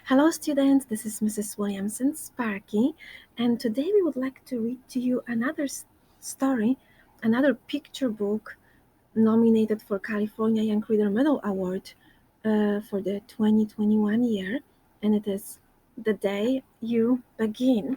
Hello, students. This is Mrs. Williamson Sparky, and today we would like to read to you another story, another picture book nominated for California Young Reader Medal Award for the 2021 year, and it is The Day You Begin.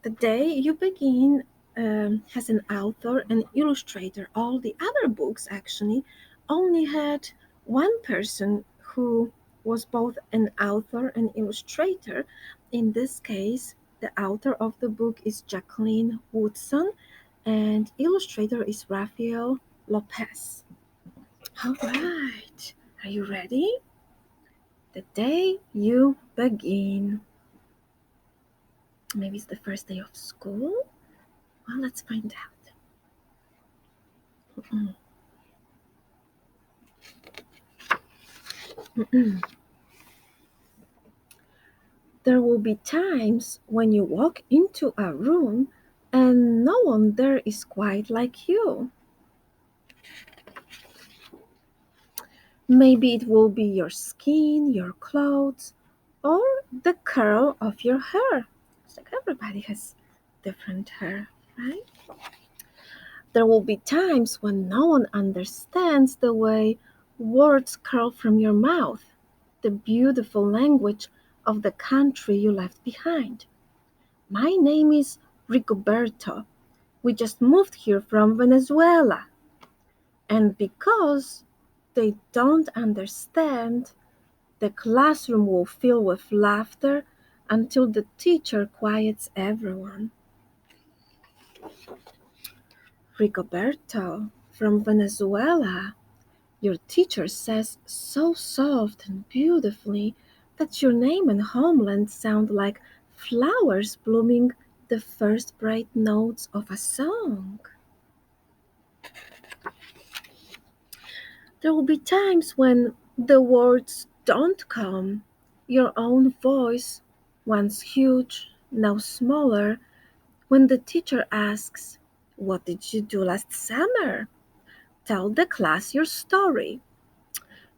The Day You Begin has an author and illustrator. All the other books actually only had one person who was both an author and illustrator. In this case, the author of the book is Jacqueline Woodson and illustrator is Rafael Lopez. All right, are you ready? The Day You Begin. Maybe it's the first day of school? Well, let's find out. There will be times when you walk into a room and no one there is quite like you. Maybe it will be your skin, your clothes, or the curl of your hair. It's like everybody has different hair, right? There will be times when no one understands the way words curl from your mouth, the beautiful language of the country you left behind. My name is Rigoberto. We just moved here from Venezuela. And because they don't understand, the classroom will fill with laughter until the teacher quiets everyone. Rigoberto, from Venezuela, your teacher says so soft and beautifully that your name and homeland sound like flowers blooming the first bright notes of a song. There will be times when the words don't come. Your own voice, once huge, now smaller, when the teacher asks, "What did you do last summer? Tell the class your story."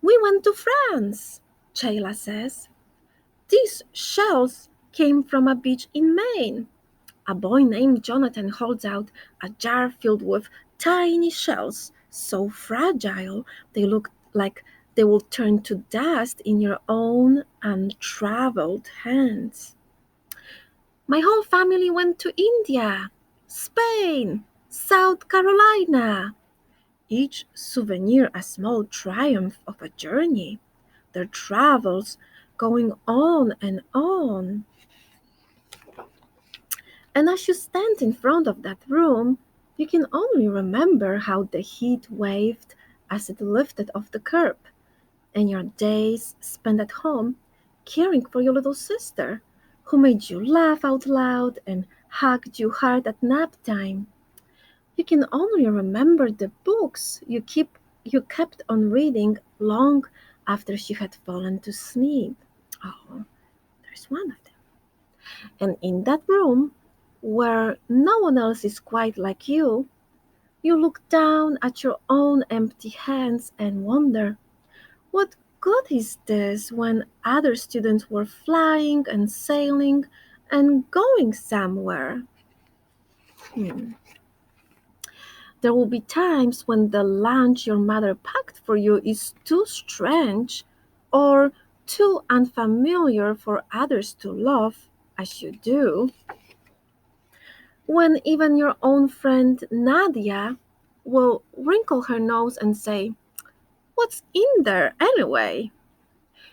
"We went to France," Chayla says. "These shells came from a beach in Maine." A boy named Jonathan holds out a jar filled with tiny shells, so fragile they look like they will turn to dust in your own untraveled hands. "My whole family went to India, Spain, South Carolina." Each souvenir a small triumph of a journey, their travels going on and on. And as you stand in front of that room, you can only remember how the heat waved as it lifted off the curb, and your days spent at home caring for your little sister, who made you laugh out loud and hugged you hard at nap time. You can only remember the books you kept on reading long after she had fallen to sleep. Oh, there's one of them. And in that room, where no one else is quite like you look down at your own empty hands and wonder, what good is this when other students were flying and sailing and going somewhere? Hmm. There will be times when the lunch your mother packed for you is too strange or too unfamiliar for others to love as you do. When even your own friend Nadia will wrinkle her nose and say, "What's in there anyway?"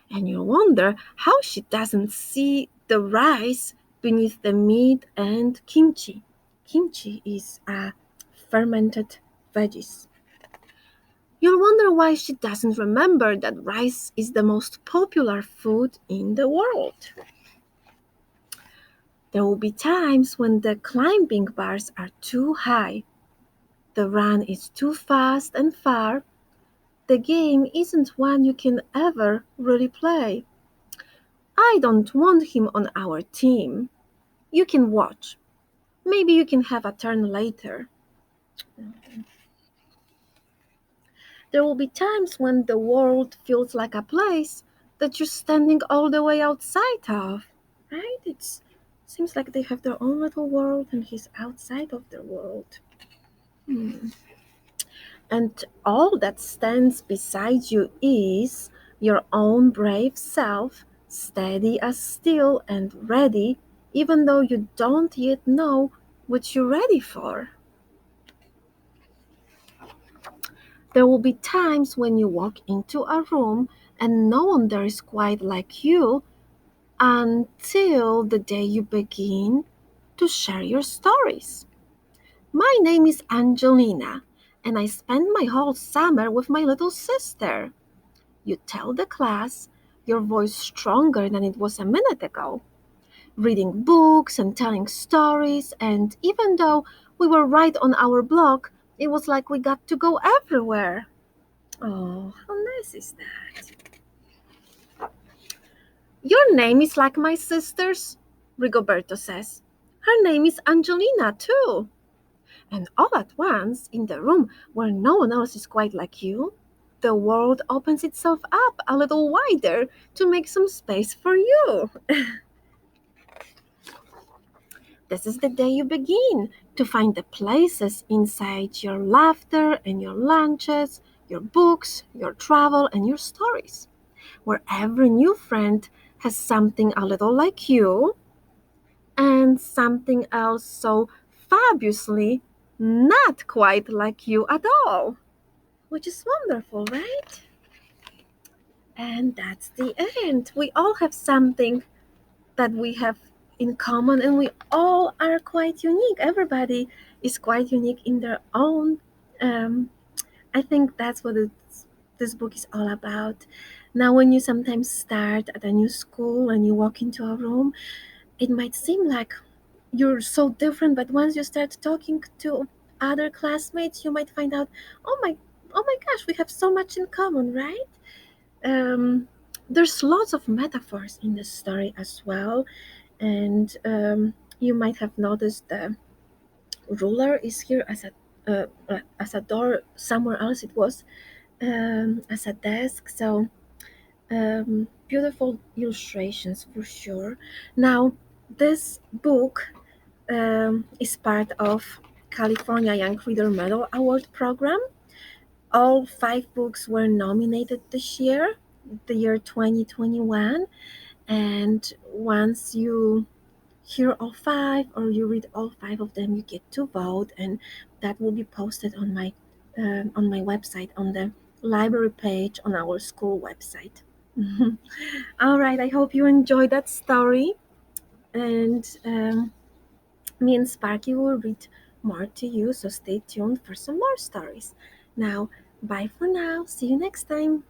And you wonder how she doesn't see the rice beneath the meat and kimchi. Kimchi is a fermented veggies. You'll wonder why she doesn't remember that rice is the most popular food in the world. There will be times when the climbing bars are too high, the run is too fast and far, the game isn't one you can ever really play. "I don't want him on our team." "You can watch. Maybe you can have a turn later." There will be times when the world feels like a place that you're standing all the way outside of, right? It seems like they have their own little world and he's outside of their world. Hmm. And all that stands beside you is your own brave self, steady as steel and ready, even though you don't yet know what you're ready for. There will be times when you walk into a room and no one there is quite like you until the day you begin to share your stories. My name is Angelina, and I spent my whole summer with my little sister. You tell the class, your voice stronger than it was a minute ago, reading books and telling stories, and even though we were right on our block, it was like we got to go everywhere. Oh, how nice is that? Your name is like my sister's, Rigoberto says. Her name is Angelina, too. And all at once, in the room where no one else is quite like you, the world opens itself up a little wider to make some space for you. This is the day you begin to find the places inside your laughter and your lunches, your books, your travel, and your stories, where every new friend has something a little like you and something else so fabulously not quite like you at all, which is wonderful, right? And that's the end. We all have something that we have in common, and we all are quite unique. Everybody is quite unique in their own. Um, I think that's what this book is all about. Now, when you sometimes start at a new school and you walk into a room, it might seem like you're so different, but once you start talking to other classmates, you might find out, oh my, oh my gosh, we have so much in common, right? Um, there's lots of metaphors in the story as well, and you might have noticed the ruler is here as a door. Somewhere else it was as a desk. So beautiful illustrations for sure. Now, this book is part of California Young Reader Medal Award program. All five books were nominated this year, the year 2021. And once you hear all five or you read all five of them, you get to vote, and that will be posted on my website, on the library page on our school website. All right, I hope you enjoyed that story, and me and Sparky will read more to you, so stay tuned for some more stories. Now, bye for now. See you next time.